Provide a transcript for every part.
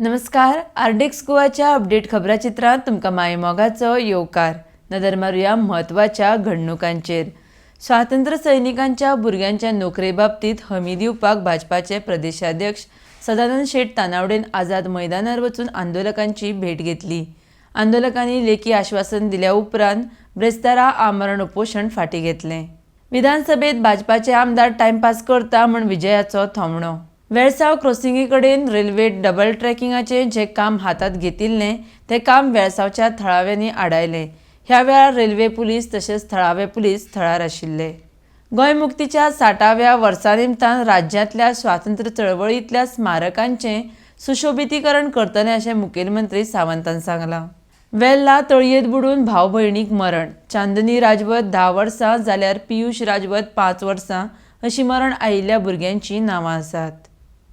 नमस्कार. आरडेक्स गोवाच्या अपडेट खबराचित्रांत तुमकां माय मोगाचो येवकार. नदर मारुया म्हत्वाच्या घडणुकांचेर. स्वातंत्र्य सैनिकांच्या भुरग्यांच्या नोकरे बाबतीत हमी दिवपाक भाजपाचे प्रदेशाध्यक्ष सदानंद शेट तानावडेन आझाद मैदानार वचून आंदोलकांची भेट घेतली. आंदोलकांनी लेखी आश्वासन दिल्या उपरांत ब्रेस्तारा आमरण उपोशण फाटीं घेतलें. विधानसभेत भाजपाचे आमदार टायमपास करता म्हूण विजयाचो थोमणो. वेळसाव क्रॉसिंगे कडेन रेल्वे डबल ट्रॅकिंगाचें जें काम हातांत घेतिल्लें तें काम वेळसावच्या थळाव्यांनी आडायलें. ह्या वेळार रेल्वे पुलीस तशेंच थळावे पुलीस थळार आशिल्ले. गोंय मुक्तीच्या 60व्या वर्सा निमतान राज्यांतल्या स्वातंत्र्य चळवळींतल्या स्मारकांचें सुशोभितीकरण करतले अशें मुखेलमंत्री सावंतान सांगलां. वेल्ला तळयेंत बुडून भाव भयणीक मरण. चांदनी राजवत 10 वर्सां जाल्यार पियुश राजवत 5 वर्सां अशीं मरण आयिल्ल्या भुरग्यांची नांवां आसात.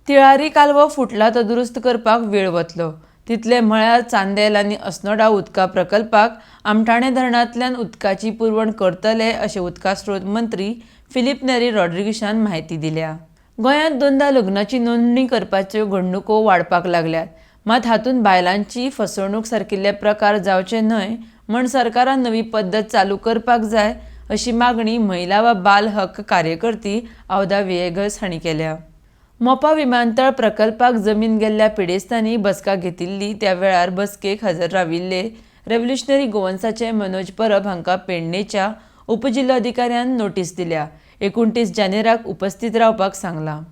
तिळारी कालवो फुटला तो दुरुस्त करपाक वेळ वतलो. तितले म्हळ्यार चांदेल आनी अस्नोडा उदका प्रकल्पाक आमठाणे धरणांतल्यान उदकाची पुरवण करतले अशें उदका स्रोत मंत्री फिलीप नेरी रॉड्रिगीसान म्हायती दिल्या. गोंयांत 2दा लग्नाची नोंदणी करपाच्यो घडणुको वाडपाक लागल्यात. मात हातूंत बायलांची फसवणूक सारकिल्ले प्रकार जावचे न्हय म्हण सरकारान नवी पद्दत चालू करपाक जाय अशी मागणी महिला वा बाल हक्क कार्यकर्ती औदा विएगस हांणी केल्या. मोपा विमानतळ प्रकल्पाक जमीन गेल्ल्या पिडेस्तांनी बसका घेतिल्ली त्या वेळार बसकेक हजर राविल्ले रेव्होल्युशनरी गोवन्साचे मनोज परब हांकां पेडणेच्या उपजिल्लोधिकाऱ्यान नोटीस दिल्या. 29 जानेराक उपस्थित रावपाक सांगलां.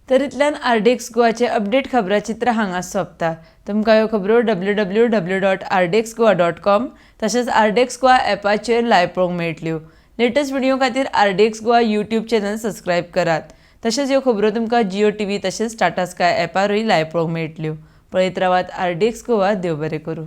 तर इतल्यान आरडेक्स गोवाचे अपडेट खबराचित्र हांगा सोंपता. तुमकां ह्यो खबरो www.ardexgoa.com तशेंच आरडेक्स गोवा ॲपाचेर लायव्ह पळोवंक मेळटल्यो. लेटस्ट व्हिडिओ खातीर आरडेक्स गोवा यूट्यूब चॅनल सबस्क्रायब करात. तशेंच ह्यो खबरो तुमकां जियो टीव्ही तशेंच टाटा स्काय ॲपारूय लायव्ह पळोवंक मेळटल्यो. पळयत रावात आरडेक्स गोवा. देव बरें करूं.